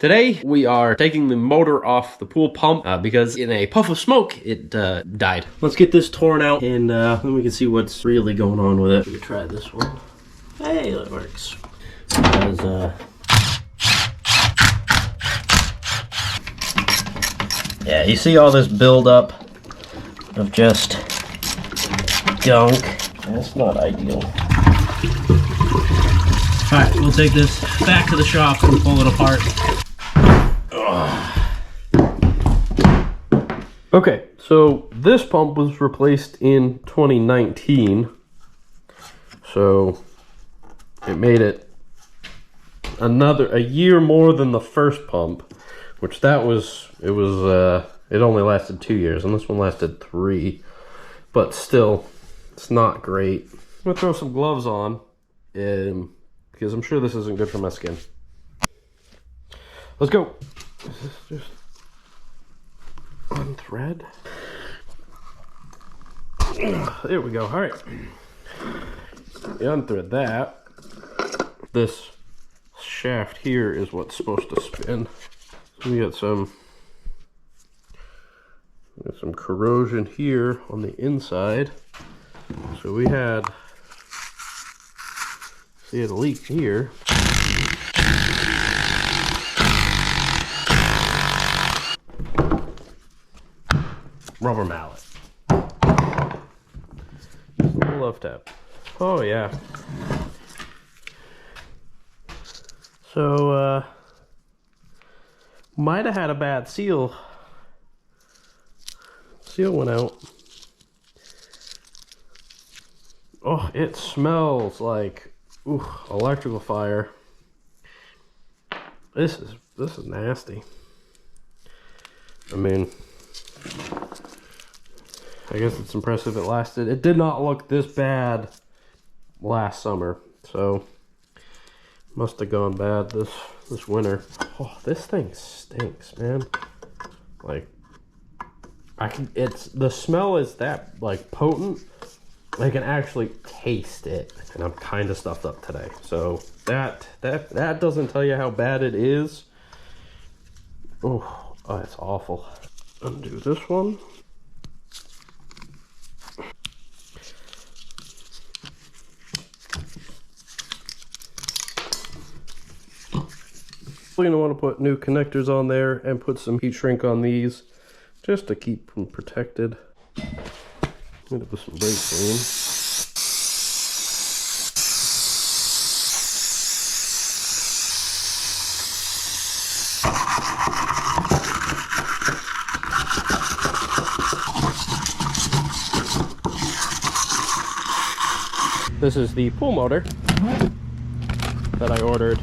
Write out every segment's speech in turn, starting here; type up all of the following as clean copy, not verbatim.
Today, we are taking the motor off the pool pump because in a puff of smoke, it died. Let's get this torn out and then we can see what's really going on with it. Let me try this one. Hey, that works. Because, yeah, you see all this buildup of just gunk. That's not ideal. Alright, we'll take this back to the shop and pull it apart. Okay, so this pump was replaced in 2019. So it made it a year more than the first pump, which it only lasted 2 years, and this one lasted 3. But still, it's not great. I'm gonna throw some gloves on, because I'm sure this isn't good for my skin. Let's go. Is this just unthread? There we go. All right. You unthread that. This shaft here is what's supposed to spin. So we got some corrosion here on the inside. So we had a leak here. Rubber mallet. Love tap. Oh yeah. So might have had a bad seal. Seal went out. Oh, it smells like electrical fire. This is nasty. I mean, I guess it's impressive it lasted. It did not look this bad last summer, so must have gone bad this winter. Oh, this thing stinks, man. Like, the smell is that like potent. I can actually taste it, and I'm kind of stuffed up today. So that doesn't tell you how bad it is. Oh, it's awful. Undo this one. We're going to want to put new connectors on there and put some heat shrink on these just to keep them protected. I'm going to put some brake clean. This is the pool motor that I ordered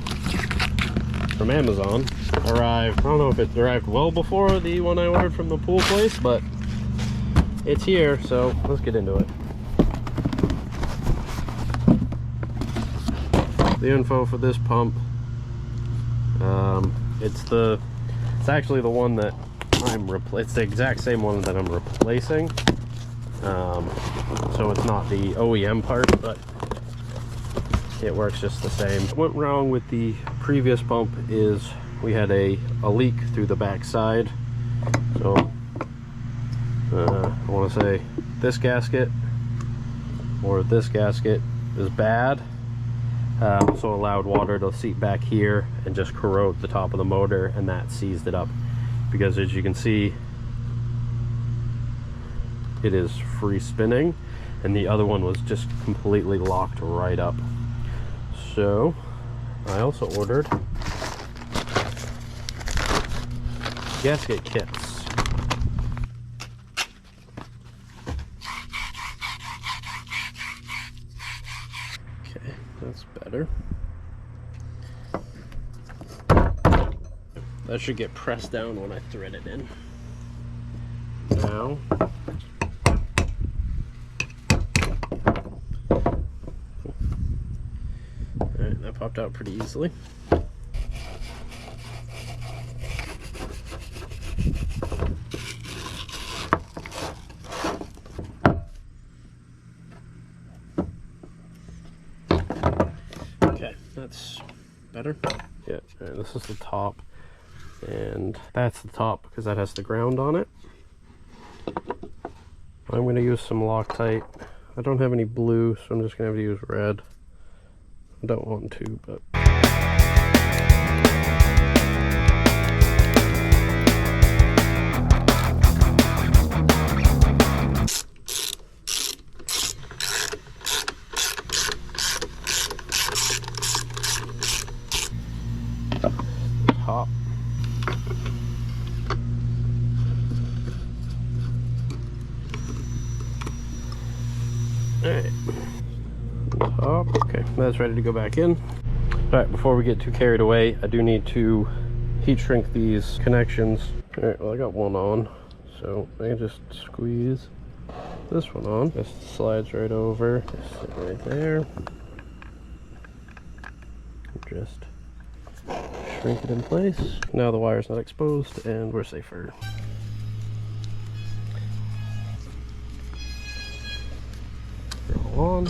from Amazon. Arrived, I don't know if it arrived well before the one I ordered from the pool place, but it's here, so let's get into it. The info for this pump, it's actually the one that it's the exact same one that I'm replacing. So it's not the OEM part, but it works just the same. What went wrong with the previous pump is we had a leak through the back side. So I want to say this gasket or this gasket is bad. So allowed water to seep back here and just corrode the top of the motor, and that seized it up. Because as you can see, it is free spinning, and the other one was just completely locked right up. So I also ordered gasket kits. Okay, that's better. That should get pressed down when I thread it in. Now alright, that popped out pretty easily. Okay, that's better. Yeah, this is the top. And that's the top because that has the ground on it. I'm going to use some Loctite. I don't have any blue, so I'm just going to have to use red. I don't want to, but... Top. Alright. Top. Okay, that's ready to go back in. Alright, before we get too carried away, I do need to heat shrink these connections. Alright, well I got one on, so I can just squeeze this one on. Just slides right over. Just sit right there. Just shrink it in place. Now the wire's not exposed and we're safer. Roll on.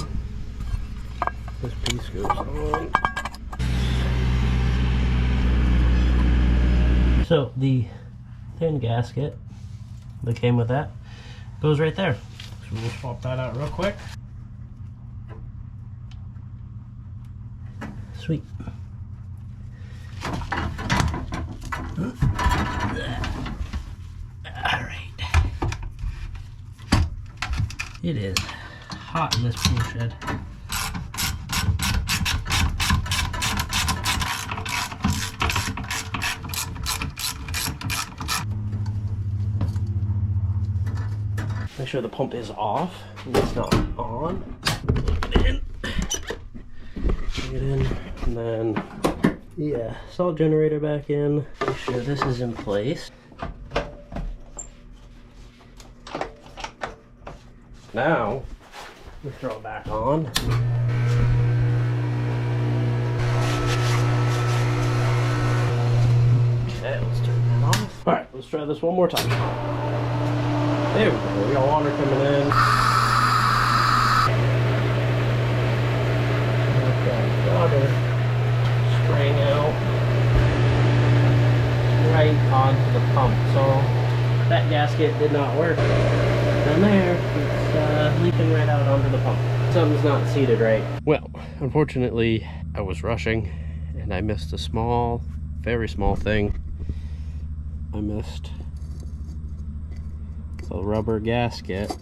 This piece goes on. So the thin gasket that came with that goes right there. So we'll swap that out real quick. Sweet. Alright. It is hot in this pool shed. Make sure the pump is off and it's not on. Plug it in. Plug it in. And then, yeah, salt generator back in. Make sure this is in place. Now, we throw it back on. Okay, let's turn that off. Alright, let's try this one more time. There we go, we got water coming in. Okay, water spraying out right onto the pump. So that gasket did not work. And there, it's leaking right out onto the pump. Something's not seated right. Well, unfortunately, I was rushing and I missed a small, very small thing. I missed the rubber gasket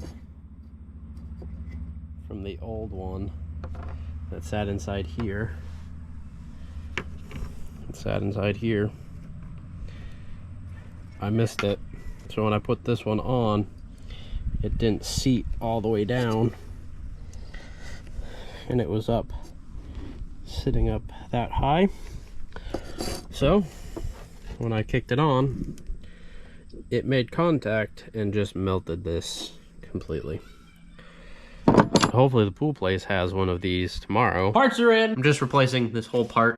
from the old one that sat inside here. It sat inside here. I missed it. So when I put this one on, it didn't seat all the way down. And it was up, sitting up that high. So when I kicked it on, it made contact and just melted this completely. Hopefully the pool place has one of these tomorrow. Parts are in. I'm just replacing this whole part.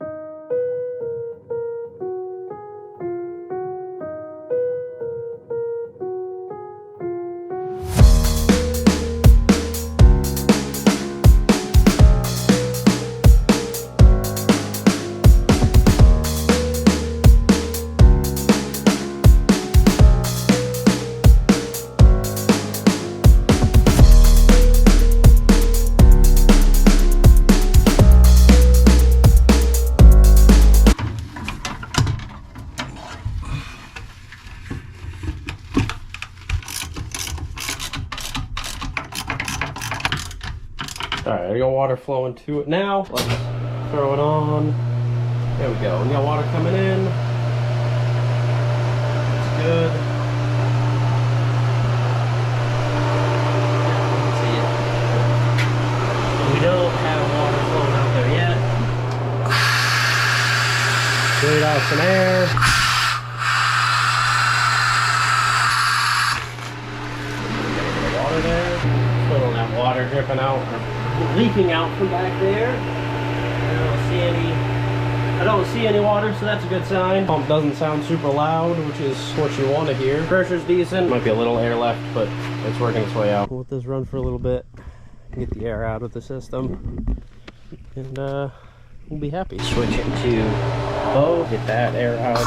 Alright, I got water flowing to it now. Let's throw it on. There we go. We got water coming in. It's good. You can see it. We don't have water flowing out there yet. Cleared out some air. Water there. Still don't have water dripping out. Leaking out from back there. I don't see any water, so that's a good sign. Pump doesn't sound super loud, which is what you want to hear. Pressure's decent. Might be a little air left, but it's working its way out. We'll let this run for a little bit, get the air out of the system, and we'll be happy. Switch it to low, get that air out.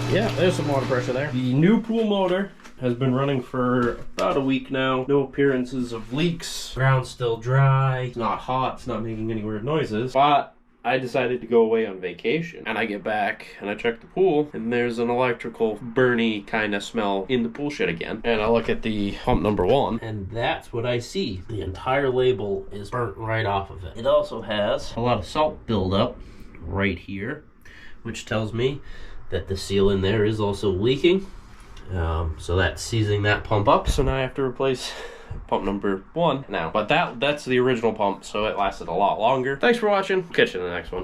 Yeah, there's some water pressure there. The new pool motor has been running for about a week now. No appearances of leaks. Ground's still dry. It's not hot. It's not making any weird noises. But I decided to go away on vacation. And I get back and I check the pool and there's an electrical burny kind of smell in the pool shit again. And I look at the pump number 1 and that's what I see. The entire label is burnt right off of it. It also has a lot of salt buildup right here, which tells me that the seal in there is also leaking. So that's seizing that pump up. So now I have to replace pump number 1 now. But that's the original pump, so it lasted a lot longer. Thanks for watching. Catch you in the next one.